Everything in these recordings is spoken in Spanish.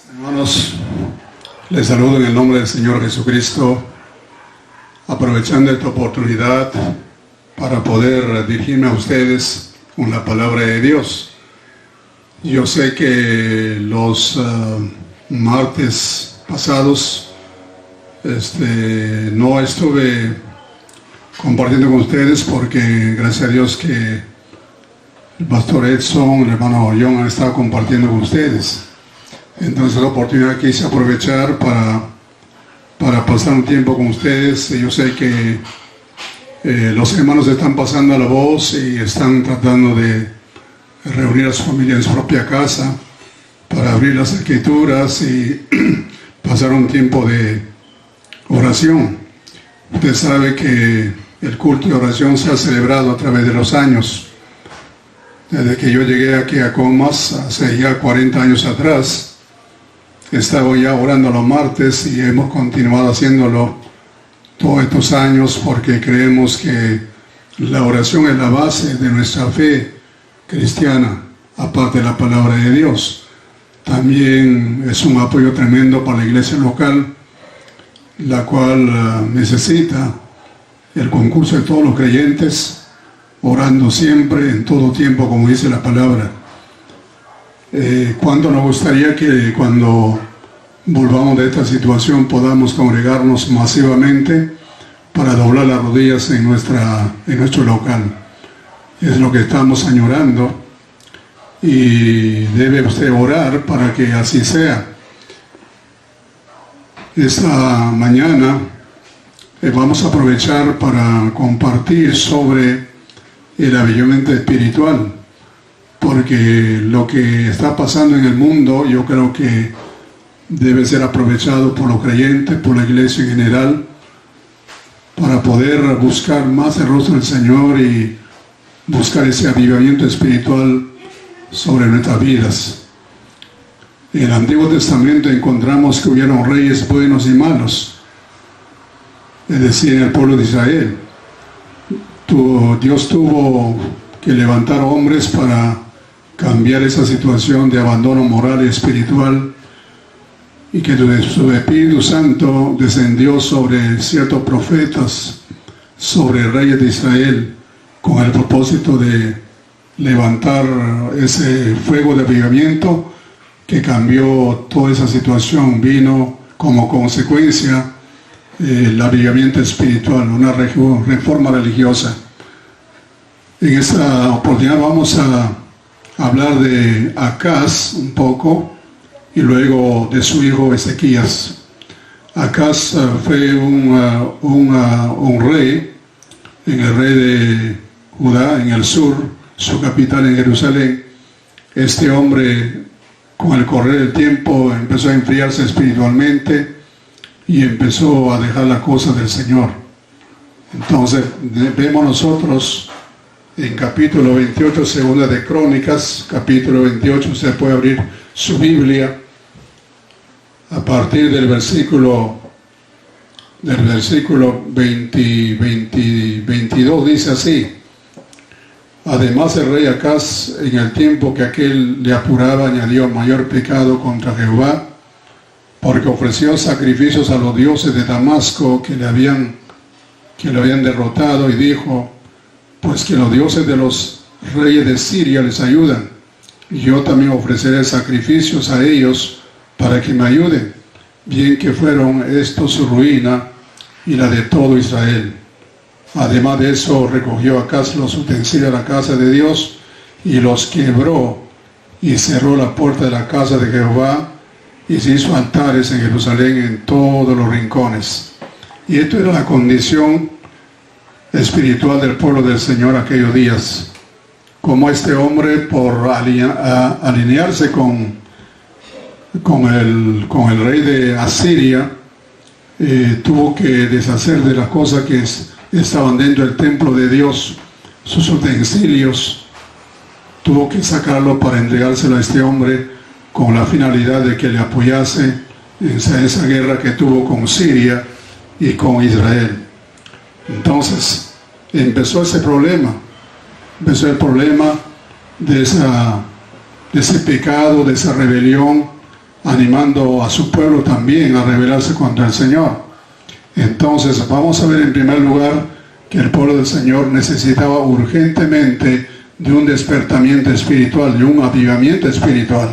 Hermanos, les saludo en el nombre del Señor Jesucristo, aprovechando esta oportunidad para poder dirigirme a ustedes con la palabra de Dios. Yo sé que los martes pasados no estuve compartiendo con ustedes porque gracias a Dios que el pastor Edson, el hermano John han estado compartiendo con ustedes. Entonces la oportunidad quise aprovechar para pasar un tiempo con ustedes. Yo sé que los hermanos están pasando la voz y están tratando de reunir a su familia en su propia casa para abrir las escrituras y pasar un tiempo de oración. Usted sabe que el culto de oración se ha celebrado a través de los años. Desde que yo llegué aquí a Comas, hace ya 40 años atrás, estaba ya orando los martes y hemos continuado haciéndolo todos estos años porque creemos que la oración es la base de nuestra fe cristiana, aparte de la palabra de Dios. También es un apoyo tremendo para la iglesia local, la cual necesita el concurso de todos los creyentes, orando siempre, en todo tiempo, como dice la palabra. ¿Cuánto nos gustaría que cuando volvamos de esta situación podamos congregarnos masivamente para doblar las rodillas en nuestro local? Es lo que estamos añorando y debe usted orar para que así sea. Esta mañana vamos a aprovechar para compartir sobre el avivamiento espiritual, porque lo que está pasando en el mundo yo creo que debe ser aprovechado por los creyentes, por la iglesia en general, para poder buscar más el rostro del Señor y buscar ese avivamiento espiritual sobre nuestras vidas. En el Antiguo Testamento encontramos que hubieron reyes buenos y malos, es decir, en el pueblo de Israel. Dios tuvo que levantar hombres para cambiar esa situación de abandono moral y espiritual, y que su Espíritu Santo descendió sobre ciertos profetas, sobre reyes de Israel, con el propósito de levantar ese fuego de avivamiento que cambió toda esa situación. Vino como consecuencia el avivamiento espiritual, una reforma religiosa. En esta oportunidad vamos a hablar de Acaz un poco y luego de su hijo Ezequías. Acaz fue un rey, el rey de Judá, en el sur, su capital en Jerusalén. Este hombre, con el correr del tiempo, empezó a enfriarse espiritualmente y empezó a dejar las cosas del Señor. Entonces vemos nosotros en capítulo 28, segunda de Crónicas, capítulo 28, usted puede abrir su Biblia a partir del versículo 22, dice así: además el rey Acaz, en el tiempo que aquel le apuraba, añadió mayor pecado contra Jehová, porque ofreció sacrificios a los dioses de Damasco que le habían derrotado, y dijo: pues que los dioses de los reyes de Siria les ayudan, y yo también ofreceré sacrificios a ellos para que me ayuden, bien que fueron estos su ruina y la de todo Israel. Además de eso, recogió Acaz los utensilios de la casa de Dios y los quebró, y cerró la puerta de la casa de Jehová, y se hizo altares en Jerusalén en todos los rincones. Y esto era la condición espiritual del pueblo del Señor aquellos días. Como este hombre, por alinearse con el rey de Asiria, tuvo que deshacer de las cosas que estaban dentro del templo de Dios, sus utensilios, tuvo que sacarlo para entregárselo a este hombre con la finalidad de que le apoyase en esa guerra que tuvo con Siria y con Israel. Entonces empezó ese problema, empezó el problema de ese pecado, de esa rebelión animando a su pueblo también a rebelarse contra el Señor. Entonces vamos a ver en primer lugar que el pueblo del Señor necesitaba urgentemente de un despertamiento espiritual, de un avivamiento espiritual,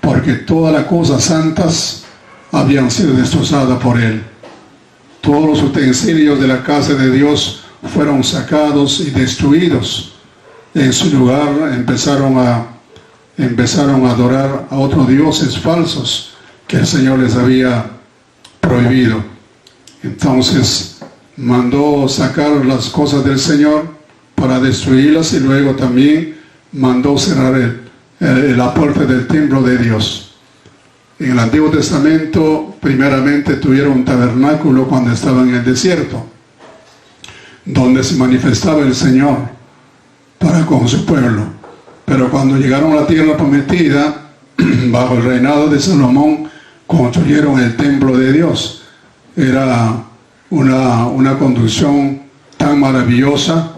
porque todas las cosas santas habían sido destrozadas por él. Todos los utensilios de la casa de Dios fueron sacados y destruidos. En su lugar empezaron a adorar a otros dioses falsos que el Señor les había prohibido. Entonces mandó sacar las cosas del Señor para destruirlas, y luego también mandó cerrar la puerta del templo de Dios. En el Antiguo Testamento primeramente tuvieron un tabernáculo cuando estaban en el desierto, donde se manifestaba el Señor para con su pueblo. Pero cuando llegaron a la tierra prometida, bajo el reinado de Salomón, construyeron el templo de Dios. Era una construcción tan maravillosa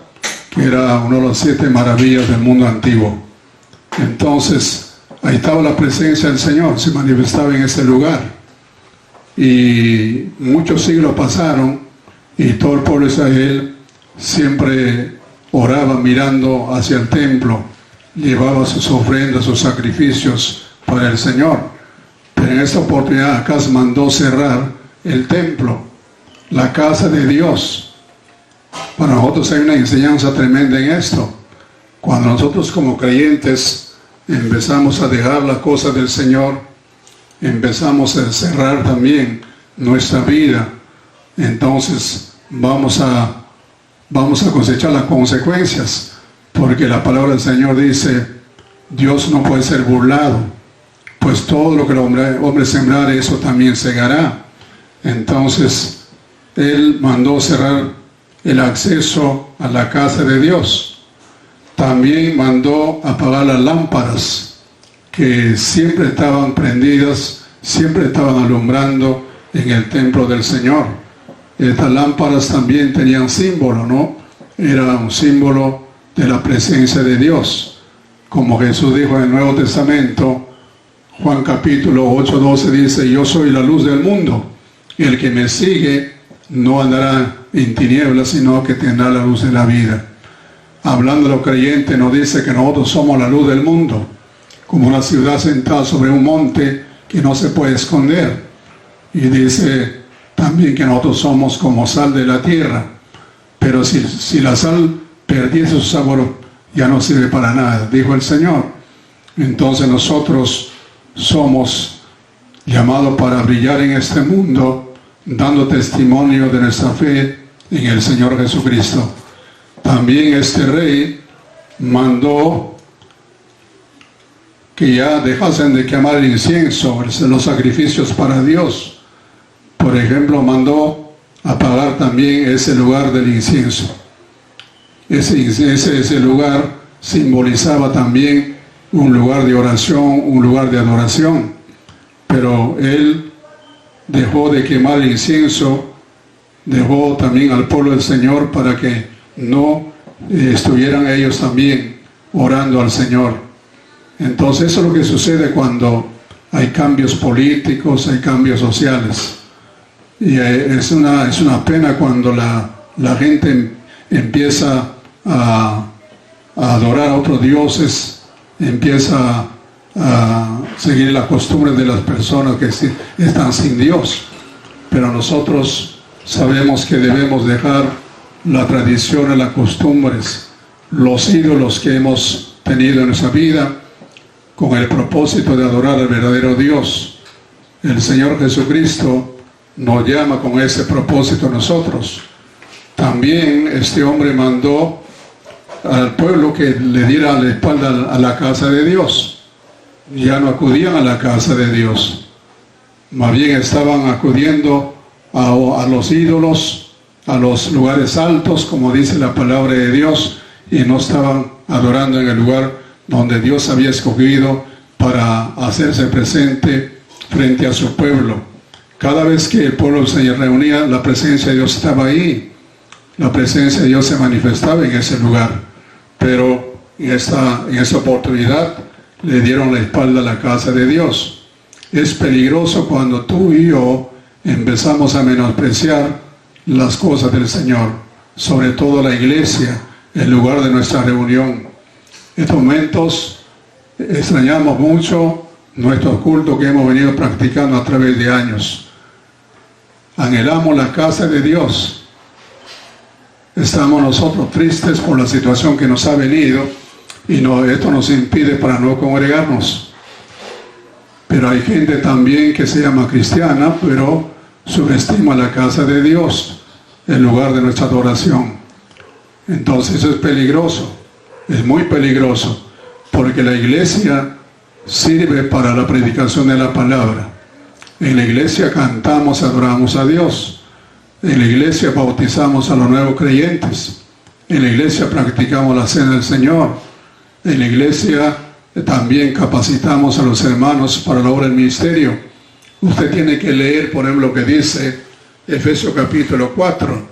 que era una de las 7 maravillas del mundo antiguo. Entonces, ahí estaba la presencia del Señor, se manifestaba en ese lugar. Y muchos siglos pasaron y todo el pueblo de Israel siempre oraba mirando hacia el templo, llevaba sus ofrendas, sus sacrificios para el Señor. Pero en esta oportunidad Acaz mandó cerrar el templo, la casa de Dios. Para nosotros hay una enseñanza tremenda en esto. Cuando nosotros como creyentes empezamos a dejar las cosas del Señor, empezamos a cerrar también nuestra vida, entonces vamos a cosechar las consecuencias, porque la palabra del Señor dice: Dios no puede ser burlado, pues todo lo que el hombre sembrare, eso también segará. Entonces Él mandó cerrar el acceso a la casa de Dios. También mandó apagar las lámparas que siempre estaban prendidas, siempre estaban alumbrando en el templo del Señor. Estas lámparas también tenían símbolo, ¿no? Era un símbolo de la presencia de Dios. Como Jesús dijo en el Nuevo Testamento, Juan capítulo 8:12 dice: yo soy la luz del mundo. El que me sigue no andará en tinieblas, sino que tendrá la luz de la vida. Hablando de los creyentes, nos dice que nosotros somos la luz del mundo, como una ciudad sentada sobre un monte que no se puede esconder. Y dice también que nosotros somos como sal de la tierra. Pero si la sal perdiese su sabor, ya no sirve para nada, dijo el Señor. Entonces nosotros somos llamados para brillar en este mundo, dando testimonio de nuestra fe en el Señor Jesucristo. También este rey mandó que ya dejasen de quemar el incienso, los sacrificios para Dios. Por ejemplo, apagar también ese lugar del incienso. Ese lugar simbolizaba también un lugar de oración, un lugar de adoración. Pero él dejó de quemar el incienso, dejó también al pueblo del Señor para que no estuvieran ellos también orando al Señor. Entonces eso es lo que sucede cuando hay cambios políticos, hay cambios sociales. Y es una pena cuando la gente empieza a adorar a otros dioses, empieza a seguir las costumbres de las personas que están sin Dios. Pero nosotros sabemos que debemos dejar la tradición, las costumbres, los ídolos que hemos tenido en nuestra vida, con el propósito de adorar al verdadero Dios. El Señor Jesucristo nos llama con ese propósito a nosotros. También este hombre mandó al pueblo que le diera la espalda a la casa de Dios. Ya no acudían a la casa de Dios, más bien estaban acudiendo a los ídolos, a los lugares altos, como dice la palabra de Dios, y no estaban adorando en el lugar donde Dios había escogido para hacerse presente frente a su pueblo. Cada vez que el pueblo se reunía, la presencia de Dios estaba ahí. La presencia de Dios se manifestaba en ese lugar. Pero en esta oportunidad le dieron la espalda a la casa de Dios. Es peligroso cuando tú y yo empezamos a menospreciar las cosas del Señor, sobre todo la iglesia, el lugar de nuestra reunión. En estos momentos extrañamos mucho nuestro culto que hemos venido practicando a través de años. Anhelamos la casa de Dios. Estamos nosotros tristes por la situación que nos ha venido y esto nos impide para no congregarnos. Pero hay gente también que se llama cristiana, pero subestima la casa de Dios, el lugar de nuestra adoración. Entonces eso es peligroso, es muy peligroso, porque la iglesia sirve para la predicación de la palabra. En la iglesia cantamos, adoramos a Dios. En la iglesia bautizamos a los nuevos creyentes. En la iglesia practicamos la cena del Señor. En la iglesia también capacitamos a los hermanos para la obra del ministerio. Usted tiene que leer, por ejemplo, lo que dice Efesios capítulo 4,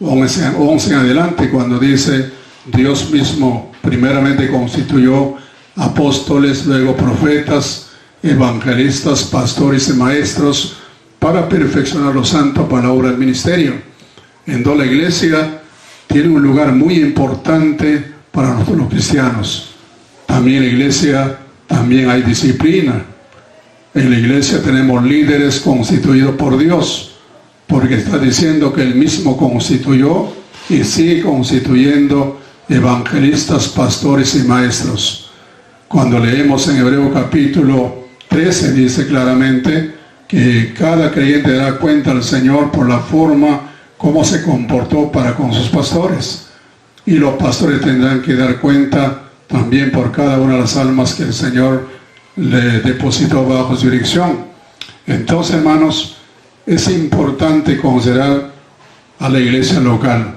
11 en adelante, cuando dice: Dios mismo primeramente constituyó apóstoles, luego profetas, evangelistas, pastores y maestros, para perfeccionar a los santos para la obra del ministerio. Entonces la iglesia tiene un lugar muy importante para nosotros los cristianos. También en la iglesia también hay disciplina. En la iglesia tenemos líderes constituidos por Dios, porque está diciendo que Él mismo constituyó y sigue constituyendo evangelistas, pastores y maestros. Cuando leemos en Hebreo capítulo 13, dice claramente que cada creyente dará cuenta al Señor por la forma como se comportó para con sus pastores. Y los pastores tendrán que dar cuenta también por cada una de las almas que el Señor le depositó bajo su dirección. Entonces, hermanos, es importante considerar a la iglesia local.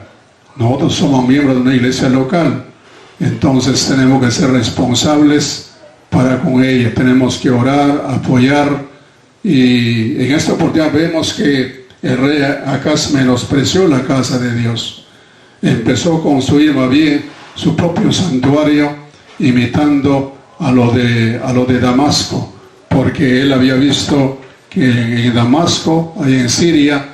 Nosotros somos miembros de una iglesia local, entonces tenemos que ser responsables para con ella. Tenemos que orar, apoyar, y en esta oportunidad vemos que el rey Acaz menospreció la casa de Dios. Empezó a construir más bien su propio santuario, imitando a lo de Damasco, porque él había visto que en Damasco, ahí en Siria,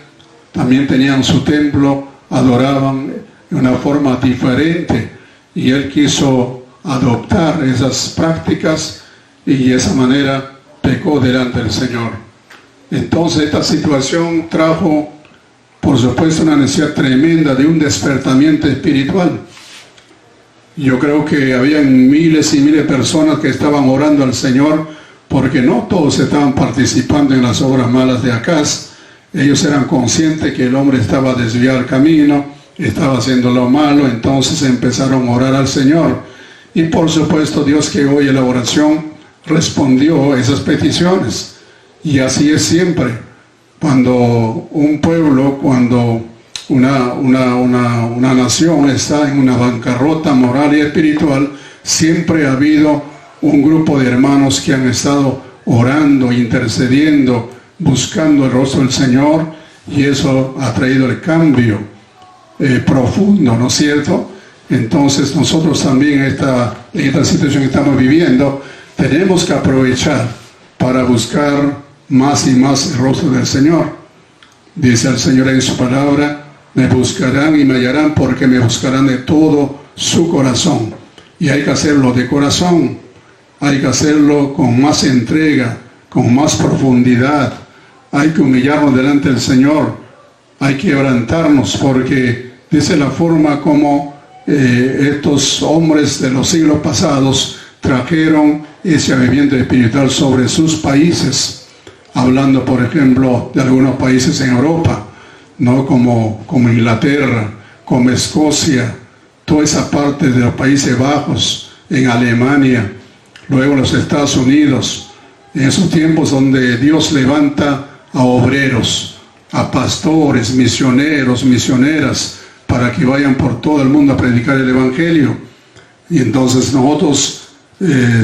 también tenían su templo, adoraban de una forma diferente, y él quiso adoptar esas prácticas y de esa manera pecó delante del Señor. Entonces esta situación trajo, por supuesto, una necesidad tremenda de un despertamiento espiritual. Yo creo que habían miles y miles de personas que estaban orando al Señor, porque no todos estaban participando en las obras malas de Acaz. Ellos eran conscientes que el hombre estaba desviado al camino, estaba haciendo lo malo, entonces empezaron a orar al Señor. Y por supuesto, Dios, que oye la oración, respondió a esas peticiones. Y así es siempre. Cuando un pueblo, cuando una nación está en una bancarrota moral y espiritual, siempre ha habido un grupo de hermanos que han estado orando, intercediendo, buscando el rostro del Señor, y eso ha traído el cambio profundo, ¿no es cierto? Entonces nosotros también en esta situación que estamos viviendo tenemos que aprovechar para buscar más y más el rostro del Señor. Dice el Señor en su palabra: me buscarán y me hallarán, porque me buscarán de todo su corazón. Y hay que hacerlo de corazón, hay que hacerlo con más entrega, con más profundidad. Hay que humillarnos delante del Señor, hay que quebrantarnos, porque dice la forma como estos hombres de los siglos pasados trajeron ese avivamiento espiritual sobre sus países, hablando por ejemplo de algunos países en Europa, ¿no? como Inglaterra, como Escocia, toda esa parte de los Países Bajos, en Alemania, luego los Estados Unidos, en esos tiempos donde Dios levanta a obreros, a pastores, misioneros, misioneras, para que vayan por todo el mundo a predicar el Evangelio. Y entonces nosotros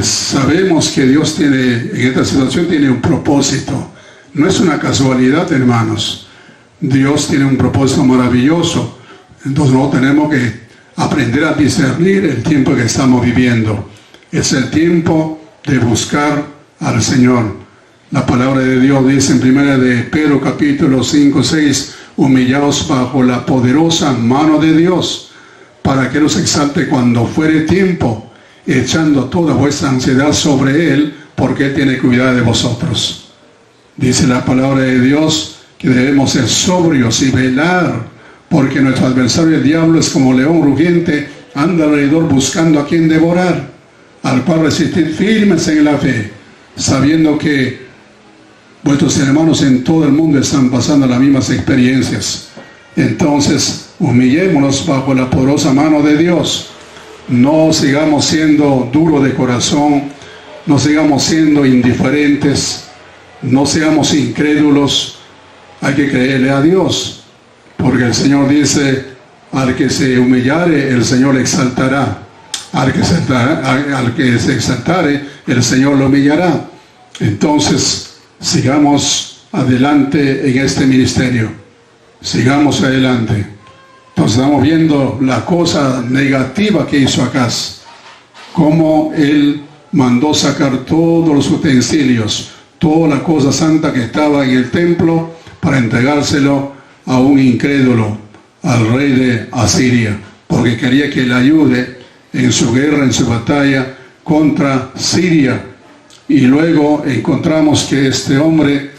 sabemos que Dios tiene, en esta situación tiene un propósito. No es una casualidad, hermanos. Dios tiene un propósito maravilloso. Entonces nosotros tenemos que aprender a discernir el tiempo que estamos viviendo. Es el tiempo de buscar al Señor. La palabra de Dios dice en 1 de Pedro capítulo 5, 6, humillaos bajo la poderosa mano de Dios, para que los exalte cuando fuere tiempo, echando toda vuestra ansiedad sobre Él, porque Él tiene cuidado de vosotros. Dice la palabra de Dios que debemos ser sobrios y velar, porque nuestro adversario el diablo es como león rugiente, anda alrededor buscando a quien devorar, al cual resistir firmes en la fe, sabiendo que vuestros hermanos en todo el mundo están pasando las mismas experiencias. Entonces, humillémonos bajo la poderosa mano de Dios. No sigamos siendo duros de corazón, no sigamos siendo indiferentes, no seamos incrédulos. Hay que creerle a Dios, porque el Señor dice, al que se humillare, el Señor le exaltará. Al que se exaltare, el Señor lo humillará. Entonces, sigamos adelante en este ministerio. Sigamos adelante. Entonces estamos viendo la cosa negativa que hizo Acaz. Cómo él mandó sacar todos los utensilios, toda la cosa santa que estaba en el templo, para entregárselo a un incrédulo, al rey de Asiria, porque quería que le ayude en su guerra, en su batalla contra Siria. Y luego encontramos que este hombre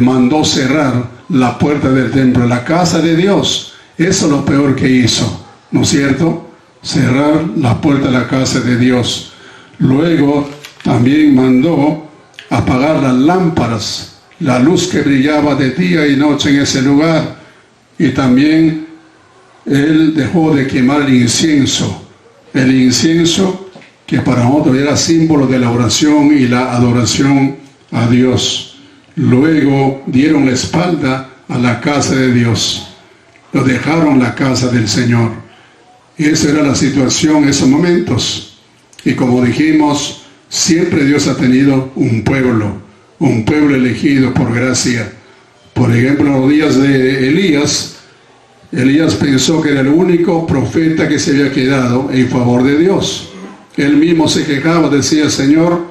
mandó cerrar la puerta del templo, la casa de Dios. Eso es lo peor que hizo, ¿no es cierto? Cerrar la puerta de la casa de Dios. Luego también mandó apagar las lámparas, la luz que brillaba de día y noche en ese lugar. Y también él dejó de quemar el incienso que para nosotros era símbolo de la oración y la adoración a Dios. Luego dieron la espalda a la casa de Dios, lo dejaron la casa del Señor. Y esa era la situación en esos momentos. Y como dijimos, siempre Dios ha tenido un pueblo elegido por gracia. Por ejemplo, en los días de Elías pensó que era el único profeta que se había quedado en favor de Dios. Él mismo se quejaba, decía, Señor,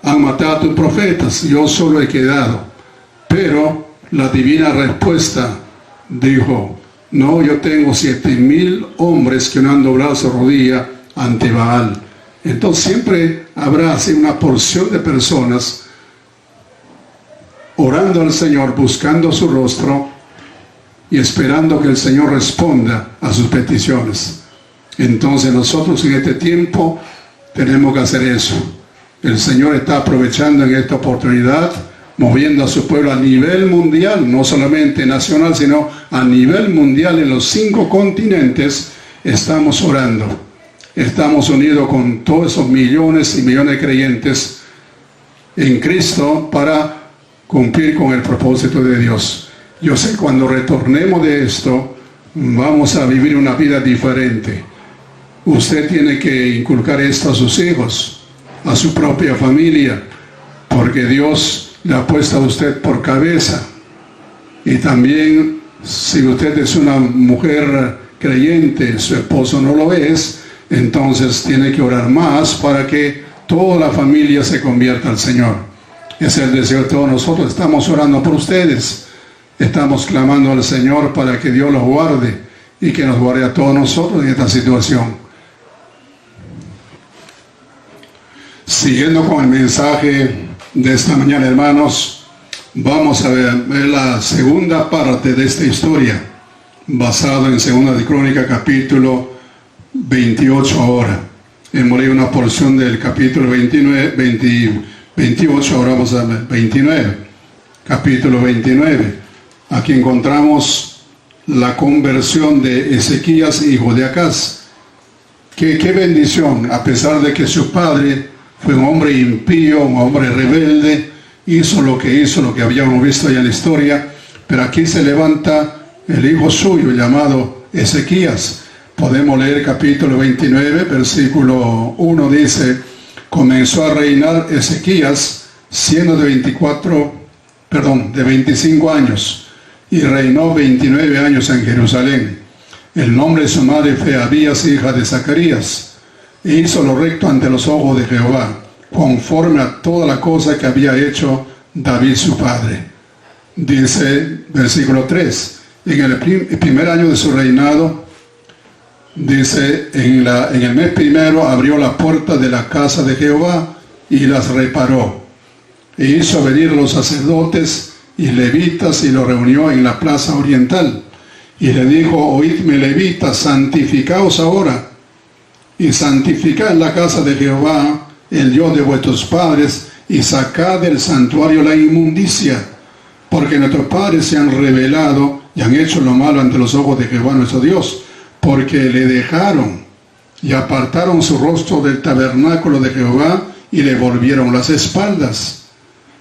han matado a tus profetas, yo solo he quedado. Pero la divina respuesta dijo, no, yo tengo 7,000 hombres que no han doblado su rodilla ante Baal. Entonces siempre habrá así una porción de personas orando al Señor, buscando su rostro y esperando que el Señor responda a sus peticiones. Entonces nosotros en este tiempo tenemos que hacer eso. El Señor está aprovechando en esta oportunidad, moviendo a su pueblo a nivel mundial, no solamente nacional, sino a nivel mundial en los 5 continentes. Estamos orando. Estamos unidos con todos esos millones y millones de creyentes en Cristo para cumplir con el propósito de Dios. Yo sé que cuando retornemos de esto, vamos a vivir una vida diferente. Usted tiene que inculcar esto a sus hijos, a su propia familia, porque Dios le ha puesto a usted por cabeza. Y también, si usted es una mujer creyente, su esposo no lo es, entonces tiene que orar más para que toda la familia se convierta al Señor. Es el deseo de todos nosotros. Estamos orando por ustedes. Estamos clamando al Señor para que Dios los guarde y que nos guarde a todos nosotros en esta situación. Siguiendo con el mensaje de esta mañana, hermanos, vamos a ver la segunda parte de esta historia, basado en 2 de Crónicas, capítulo 28 ahora. Hemos leído una porción del capítulo 28, ahora vamos a ver 29, capítulo 29. Aquí encontramos la conversión de Ezequías, hijo de Acaz. Qué bendición, a pesar de que su padre fue un hombre impío, un hombre rebelde, hizo lo que habíamos visto ya en la historia, pero aquí se levanta el hijo suyo llamado Ezequías. Podemos leer capítulo 29, versículo 1, dice, comenzó a reinar Ezequías siendo de 25 años, y reinó 29 años en Jerusalén. El nombre de su madre fue Abías, hija de Zacarías, e hizo lo recto ante los ojos de Jehová, conforme a toda la cosa que había hecho David su padre. Dice, versículo 3, en el primer año de su reinado, dice, en el mes primero abrió la puerta de la casa de Jehová y las reparó. E hizo venir los sacerdotes y levitas y los reunió en la plaza oriental. Y le dijo, oídme levitas, santificaos ahora y santificad la casa de Jehová, el Dios de vuestros padres, y sacad del santuario la inmundicia, porque nuestros padres se han rebelado y han hecho lo malo ante los ojos de Jehová nuestro Dios, porque le dejaron y apartaron su rostro del tabernáculo de Jehová y le volvieron las espaldas,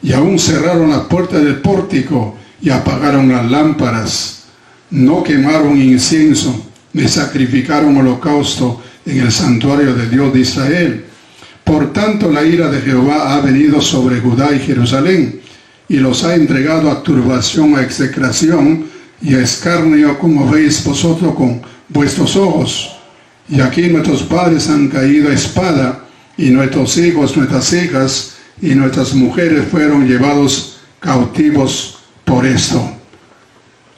y aún cerraron la puerta del pórtico y apagaron las lámparas. No quemaron incienso, ni sacrificaron holocausto en el santuario de Dios de Israel. Por tanto, la ira de Jehová ha venido sobre Judá y Jerusalén, y los ha entregado a turbación, a execración y a escarnio, como veis vosotros con vuestros ojos. Y aquí nuestros padres han caído a espada, y nuestros hijos, nuestras hijas y nuestras mujeres fueron llevados cautivos por esto.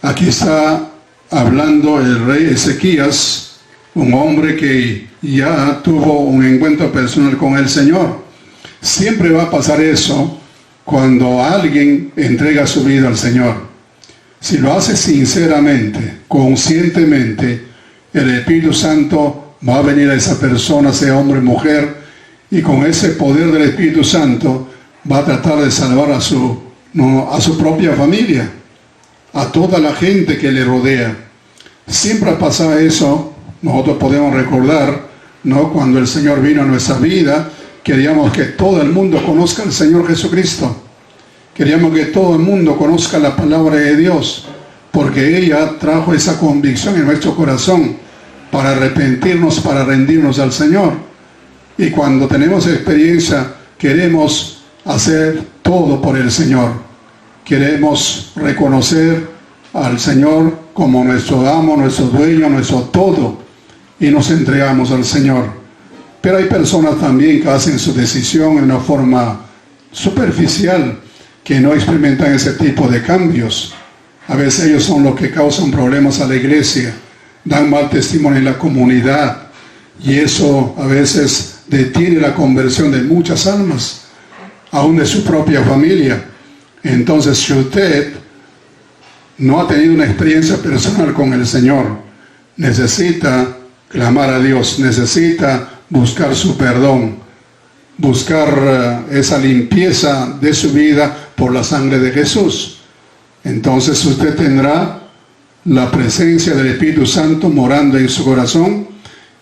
Aquí está hablando el rey Ezequías, un hombre que ya tuvo un encuentro personal con el Señor. Siempre va a pasar eso cuando alguien entrega su vida al Señor. Si lo hace sinceramente, conscientemente, el Espíritu Santo va a venir a esa persona, sea hombre o mujer, y con ese poder del Espíritu Santo va a tratar de salvar a su propia familia, a toda la gente que le rodea. Siempre pasa eso. Nosotros podemos recordar, ¿no?, cuando el Señor vino a nuestra vida, queríamos que todo el mundo conozca al Señor Jesucristo. Queríamos que todo el mundo conozca la palabra de Dios, porque ella trajo esa convicción en nuestro corazón para arrepentirnos, para rendirnos al Señor. Y cuando tenemos experiencia, queremos hacer todo por el Señor. Queremos reconocer al Señor como nuestro amo, nuestro dueño, nuestro todo, y nos entregamos al Señor. Pero hay personas también que hacen su decisión en una forma superficial, que no experimentan ese tipo de cambios. A veces ellos son los que causan problemas a la iglesia, dan mal testimonio en la comunidad, y eso a veces detiene la conversión de muchas almas, aún de su propia familia. Entonces, si usted no ha tenido una experiencia personal con el Señor, necesita clamar a Dios, necesita buscar su perdón, buscar esa limpieza de su vida por la sangre de Jesús. Entonces usted tendrá la presencia del Espíritu Santo morando en su corazón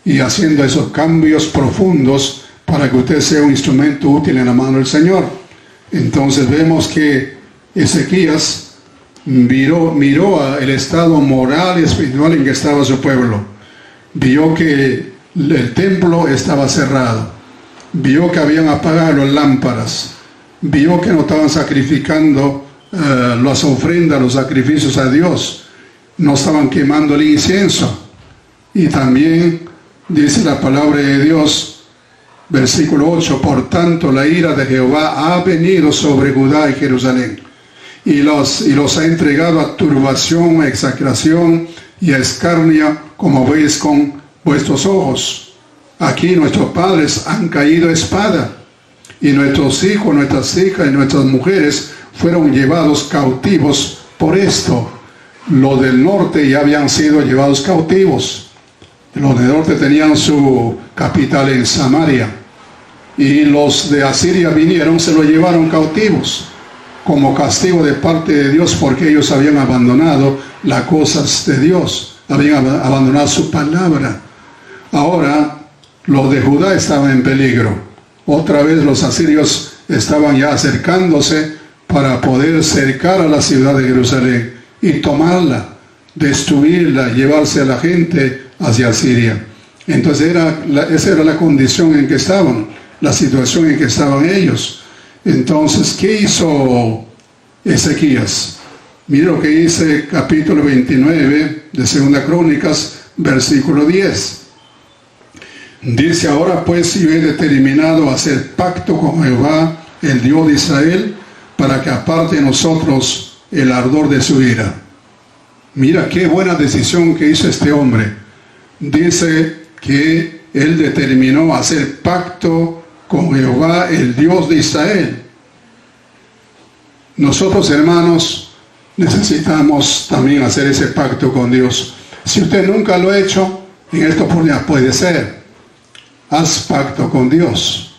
y haciendo esos cambios profundos para que usted sea un instrumento útil en la mano del Señor. Entonces vemos que Ezequías miró el estado moral y espiritual en que estaba su pueblo. Vio que el templo estaba cerrado. Vio que habían apagado las lámparas. Vio que no estaban sacrificando las ofrendas, los sacrificios a Dios. No estaban quemando el incienso. Y también dice la palabra de Dios, versículo 8, por tanto la ira de Jehová ha venido sobre Judá y Jerusalén, y los ha entregado a turbación, a execración y a escarnio, como veis con vuestros ojos. Aquí nuestros padres han caído a espada, y nuestros hijos, nuestras hijas y nuestras mujeres fueron llevados cautivos por esto. Los del norte ya habían sido llevados cautivos. Los del norte tenían su capital en Samaria, y los de Asiria vinieron, se lo llevaron cautivos como castigo de parte de Dios, porque ellos habían abandonado las cosas de Dios, habían abandonado su palabra. Ahora los de Judá estaban en peligro. Otra vez los asirios estaban ya acercándose para poder cercar a la ciudad de Jerusalén y tomarla, destruirla, llevarse a la gente hacia Siria. Entonces esa era la condición en que estaban, la situación en que estaban ellos. Entonces, ¿qué hizo Ezequías? Mira lo que dice capítulo 29 de 2 Crónicas, versículo 10. Dice, ahora pues yo he determinado hacer pacto con Jehová, el Dios de Israel, para que aparte de nosotros el ardor de su ira. Mira qué buena decisión que hizo este hombre. Dice que él determinó hacer pacto con Jehová, el Dios de Israel. Nosotros, hermanos, necesitamos también hacer ese pacto con Dios. Si usted nunca lo ha hecho, en esta oportunidad puede ser. Haz pacto con Dios,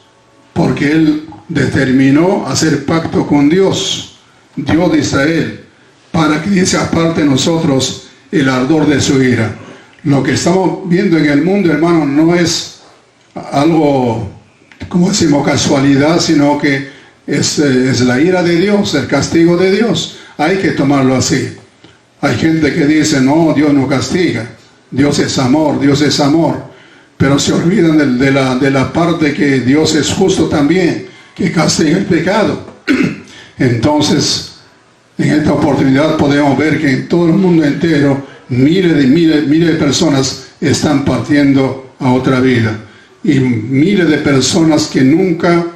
porque Él determinó hacer pacto con Dios, Dios de Israel, para que dice aparte de nosotros el ardor de su ira. Lo que estamos viendo en el mundo, hermano, no es algo, como decimos, casualidad, sino que es la ira de Dios, el castigo de Dios. Hay que tomarlo así. Hay gente que dice, no, Dios no castiga, Dios es amor, Dios es amor. Pero se olvidan de la parte que Dios es justo también, que castiga el pecado. Entonces, en esta oportunidad podemos ver que en todo el mundo entero, miles de personas están partiendo a otra vida. Y miles de personas que nunca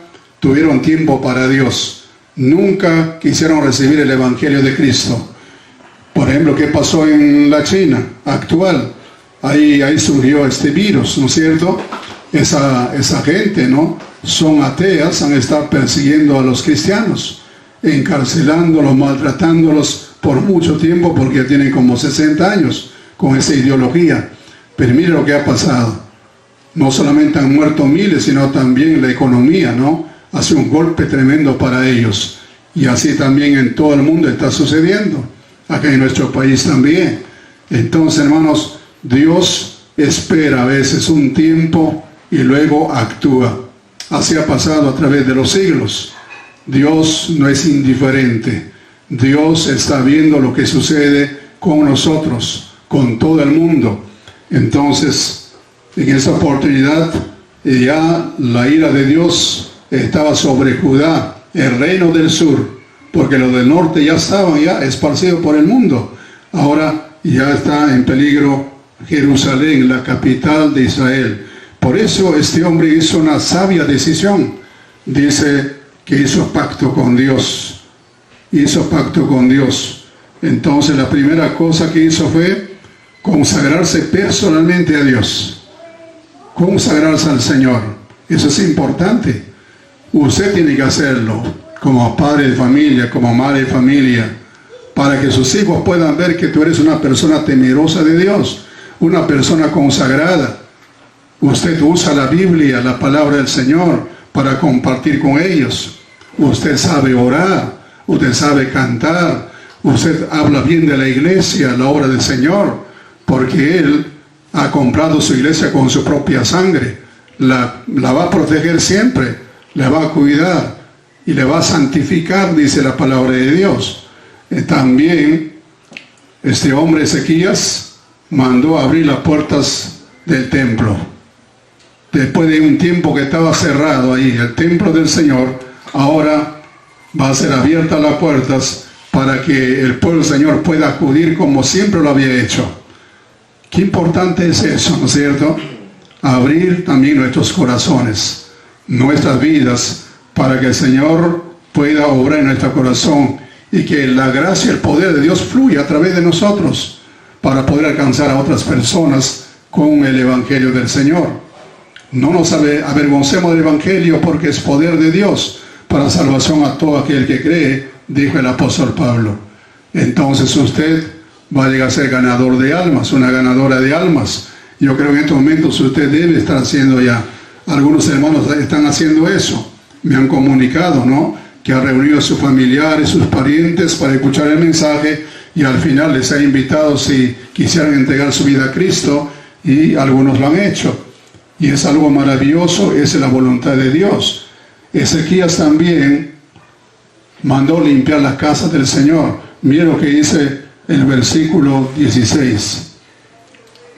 tuvieron tiempo para Dios, nunca quisieron recibir el Evangelio de Cristo. Por ejemplo, ¿qué pasó en la China actual? Ahí surgió este virus, ¿no es cierto? Esa gente, ¿no? Son ateas, han estado persiguiendo a los cristianos, encarcelándolos, maltratándolos por mucho tiempo, porque tienen como 60 años con esa ideología. Pero mire lo que ha pasado. No solamente han muerto miles, sino también la economía, ¿no? Hace un golpe tremendo para ellos. Y así también en todo el mundo está sucediendo. Acá en nuestro país también. Entonces, hermanos, Dios espera a veces un tiempo y luego actúa. Así ha pasado a través de los siglos. Dios no es indiferente. Dios está viendo lo que sucede con nosotros, con todo el mundo. Entonces, en esa oportunidad, ya la ira de Dios estaba sobre Judá, el reino del sur, porque los del norte ya estaban esparcidos por el mundo. Ahora ya está en peligro Jerusalén, la capital de Israel. Por eso este hombre hizo una sabia decisión. Dice que hizo pacto con Dios. Hizo pacto con Dios. Entonces la primera cosa que hizo fue consagrarse personalmente a Dios. Consagrarse al Señor. Eso es importante. Usted tiene que hacerlo como padre de familia, como madre de familia, para que sus hijos puedan ver que tú eres una persona temerosa de Dios, una persona consagrada. Usted usa la Biblia, la palabra del Señor, para compartir con ellos. Usted sabe orar, usted sabe cantar, usted habla bien de la iglesia, la obra del Señor, porque Él ha comprado su iglesia con su propia sangre. La va a proteger siempre, la va a cuidar y le va a santificar, dice la palabra de Dios. También este hombre Ezequías mandó abrir las puertas del templo. Después de un tiempo que estaba cerrado ahí, el templo del Señor, ahora va a ser abiertas las puertas para que el pueblo del Señor pueda acudir como siempre lo había hecho. Qué importante es eso, ¿no es cierto? Abrir también nuestros corazones, nuestras vidas, para que el Señor pueda obrar en nuestro corazón y que la gracia y el poder de Dios fluya a través de nosotros para poder alcanzar a otras personas con el Evangelio del Señor. No nos avergoncemos del Evangelio, porque es poder de Dios para salvación a todo aquel que cree, dijo el apóstol Pablo. Entonces usted va a llegar a ser ganador de almas, una ganadora de almas. Yo creo que en estos momentos usted debe estar haciendo ya. Algunos hermanos están haciendo eso. Me han comunicado, ¿no?, que ha reunido a sus familiares, sus parientes para escuchar el mensaje, y al final les ha invitado si quisieran entregar su vida a Cristo, y algunos lo han hecho. Y es algo maravilloso, es la voluntad de Dios. Ezequías también mandó limpiar la casa del Señor. Mira lo que dice el versículo 16.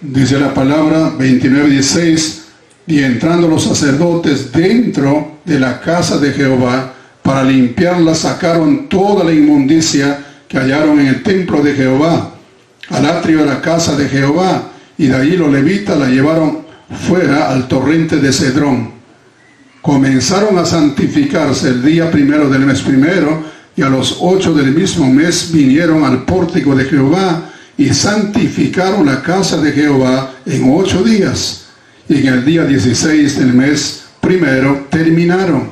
Dice la palabra 29:16, y entrando los sacerdotes dentro de la casa de Jehová para limpiarla, sacaron toda la inmundicia que hallaron en el templo de Jehová, al atrio de la casa de Jehová, y de allí los levitas la llevaron fuera al torrente de Cedrón. Comenzaron a santificarse el día primero del mes primero, y a los 8 del mismo mes vinieron al pórtico de Jehová y santificaron la casa de Jehová en 8 días. Y en el día 16 del mes primero terminaron.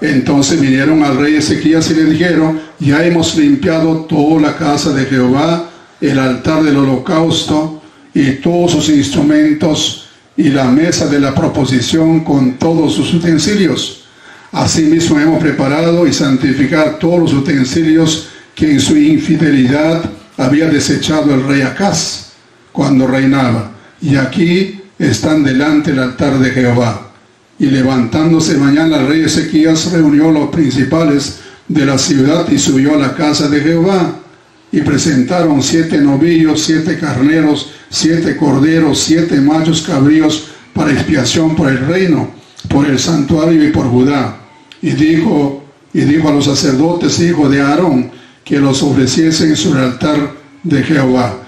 Entonces vinieron al rey Ezequías y le dijeron: ya hemos limpiado toda la casa de Jehová, el altar del holocausto y todos sus instrumentos y la mesa de la proposición con todos sus utensilios. Asimismo hemos preparado y santificado todos los utensilios que en su infidelidad había desechado el rey Acaz cuando reinaba. Y aquí están delante del altar de Jehová. Y levantándose mañana el rey Ezequías reunió a los principales de la ciudad y subió a la casa de Jehová. Y presentaron 7 novillos, 7 carneros, 7 corderos, 7 machos cabríos para expiación por el reino, por el santuario y por Judá. Y dijo a los sacerdotes, hijos de Aarón, que los ofreciesen sobre el altar de Jehová.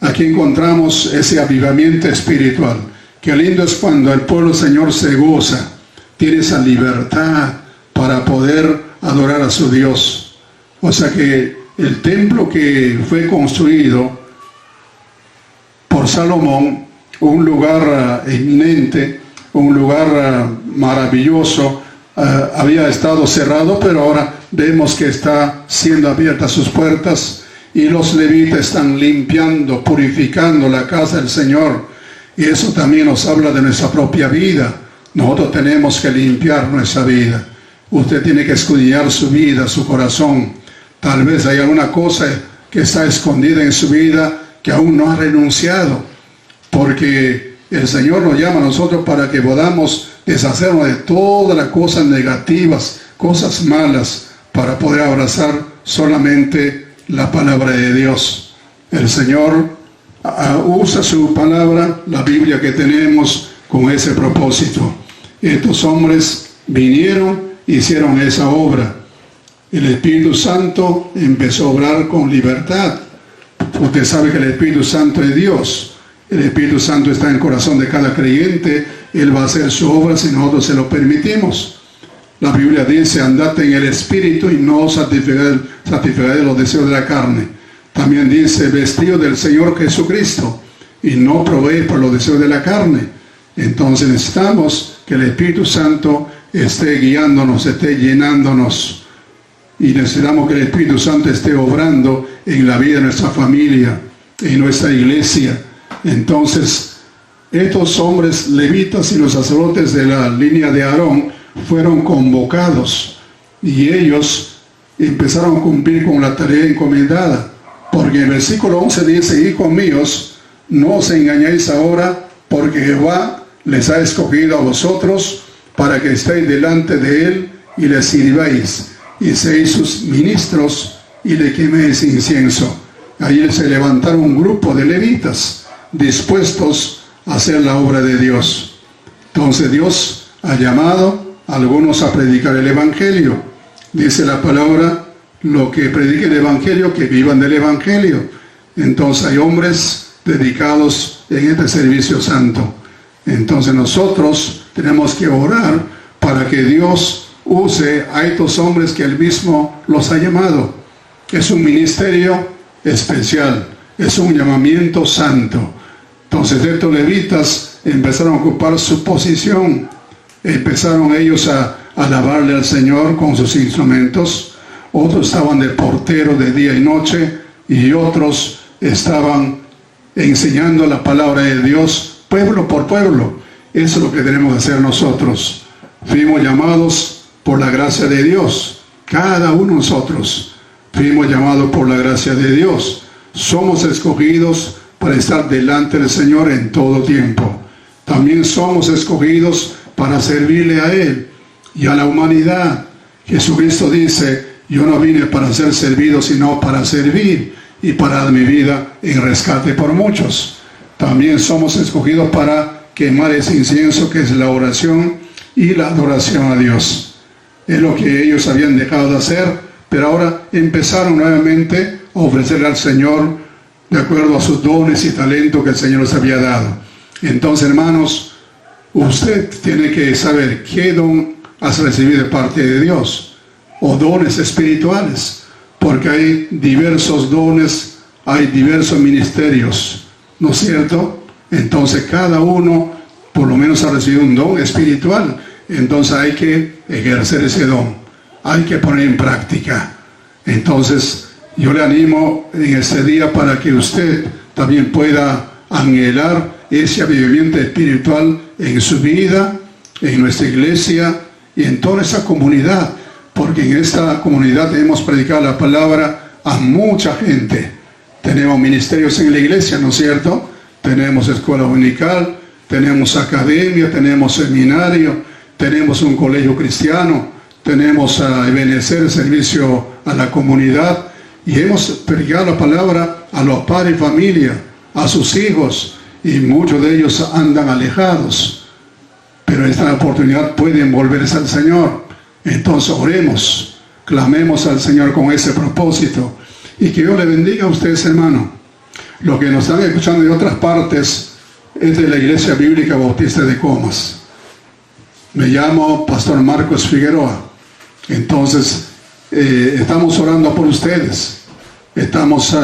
Aquí encontramos ese avivamiento espiritual. Qué lindo es cuando el pueblo del Señor se goza, tiene esa libertad para poder adorar a su Dios. O sea que el templo que fue construido por Salomón, un lugar eminente, un lugar maravilloso, había estado cerrado, pero ahora vemos que está siendo abiertas sus puertas y los levitas están limpiando, purificando la casa del Señor. Y eso también nos habla de nuestra propia vida. Nosotros tenemos que limpiar nuestra vida. Usted tiene que escudriñar su vida, su corazón. Tal vez hay alguna cosa que está escondida en su vida que aún no ha renunciado, porque el Señor nos llama a nosotros para que podamos deshacernos de todas las cosas negativas, cosas malas, para poder abrazar solamente la palabra de Dios. El Señor usa su palabra, la Biblia que tenemos, con ese propósito. Estos hombres vinieron, hicieron esa obra. El Espíritu Santo empezó a obrar con libertad. Usted sabe que el Espíritu Santo es Dios. El Espíritu Santo está en el corazón de cada creyente. Él va a hacer su obra si nosotros se lo permitimos. La Biblia dice: andad en el Espíritu y no satisfagáis los deseos de la carne. También dice: vestido del Señor Jesucristo y no probéis por los deseos de la carne. Entonces necesitamos que el Espíritu Santo esté guiándonos, esté llenándonos. Y necesitamos que el Espíritu Santo esté obrando en la vida de nuestra familia, en nuestra iglesia. Entonces, estos hombres levitas y los sacerdotes de la línea de Aarón fueron convocados y ellos empezaron a cumplir con la tarea encomendada. Porque el versículo 11 dice: hijos míos, no os engañéis ahora, porque Jehová les ha escogido a vosotros para que estéis delante de él y le sirváis, y seáis sus ministros y le queméis incienso. Ahí se levantaron un grupo de levitas dispuestos a hacer la obra de Dios. Entonces Dios ha llamado a algunos a predicar el Evangelio. Dice la palabra: lo que predique el Evangelio, que vivan del Evangelio. Entonces hay hombres dedicados en este servicio santo. Entonces nosotros tenemos que orar para que Dios use a estos hombres que Él mismo los ha llamado. Es un ministerio especial, es un llamamiento santo. Entonces estos levitas empezaron a ocupar su posición. Empezaron ellos a alabarle al Señor con sus instrumentos. Otros estaban de portero de día y noche, y otros estaban enseñando la palabra de Dios pueblo por pueblo. Eso es lo que tenemos que hacer nosotros. Fuimos llamados por la gracia de Dios. Cada uno de nosotros fuimos llamados por la gracia de Dios. Somos escogidos para estar delante del Señor en todo tiempo. También somos escogidos para servirle a Él y a la humanidad. Jesucristo dice: yo no vine para ser servido, sino para servir y para dar mi vida en rescate por muchos. También somos escogidos para quemar ese incienso que es la oración y la adoración a Dios. Es lo que ellos habían dejado de hacer, pero ahora empezaron nuevamente a ofrecerle al Señor de acuerdo a sus dones y talentos que el Señor les había dado. Entonces, hermanos, usted tiene que saber qué don has recibido de parte de Dios. o dones espirituales, porque hay diversos dones, hay diversos ministerios, ¿no es cierto? Entonces cada uno por lo menos ha recibido un don espiritual, entonces hay que ejercer ese don, hay que poner en práctica. Entonces yo le animo en este día para que usted también pueda anhelar ese avivamiento espiritual en su vida, en nuestra iglesia y en toda esa comunidad, porque en esta comunidad hemos predicado la palabra a mucha gente. Tenemos ministerios en la iglesia, ¿no es cierto? Tenemos escuela dominical, tenemos academia, tenemos seminario, tenemos un colegio cristiano, tenemos a Ebenecer, servicio a la comunidad, y hemos predicado la palabra a los padres y familia, a sus hijos, y muchos de ellos andan alejados, pero en esta oportunidad pueden volverse al Señor. Entonces oremos, clamemos al Señor con ese propósito, y que Dios le bendiga a ustedes, hermano. Los que nos están escuchando de otras partes es de la Iglesia Bíblica Bautista de Comas. Me llamo Pastor Marcos Figueroa. Entonces estamos orando por ustedes, estamos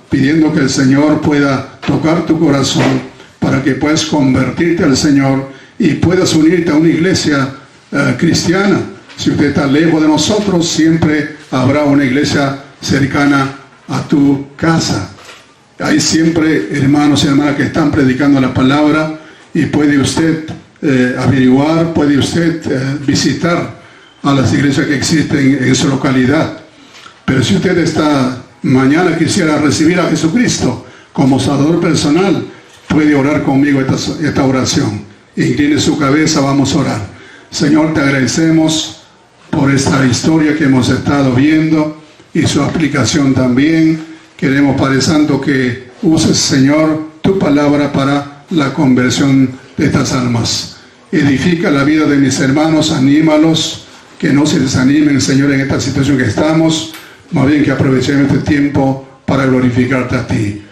pidiendo que el Señor pueda tocar tu corazón para que puedas convertirte al Señor y puedas unirte a una iglesia cristiana. Si usted está lejos de nosotros, siempre habrá una iglesia cercana a tu casa. Hay siempre hermanos y hermanas que están predicando la palabra, y puede usted averiguar, puede usted visitar a las iglesias que existen en su localidad. Pero si usted esta mañana quisiera recibir a Jesucristo como Salvador personal, puede orar conmigo esta oración. Incline su cabeza, vamos a orar. Señor, te agradecemos por esta historia que hemos estado viendo y su aplicación también. Queremos, Padre Santo, que uses, Señor, tu palabra para la conversión de estas almas. Edifica la vida de mis hermanos, anímalos, que no se desanimen, Señor, en esta situación que estamos, más bien que aprovechemos este tiempo para glorificarte a ti.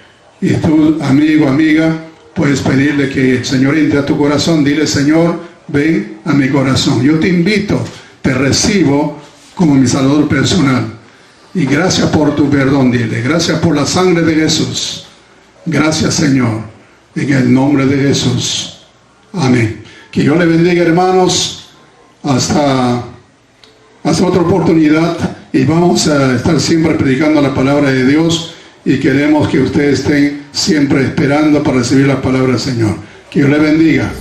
Y tú, amigo, amiga, puedes pedirle que el Señor entre a tu corazón. Dile: Señor, ven a mi corazón. Yo te invito, te recibo como mi Salvador personal. Y gracias por tu perdón, dile. Gracias por la sangre de Jesús. Gracias, Señor, en el nombre de Jesús. Amén. Que Dios le bendiga, hermanos. Hasta otra oportunidad, y vamos a estar siempre predicando la palabra de Dios, y queremos que ustedes estén siempre esperando para recibir la palabra del Señor. Que Dios le bendiga.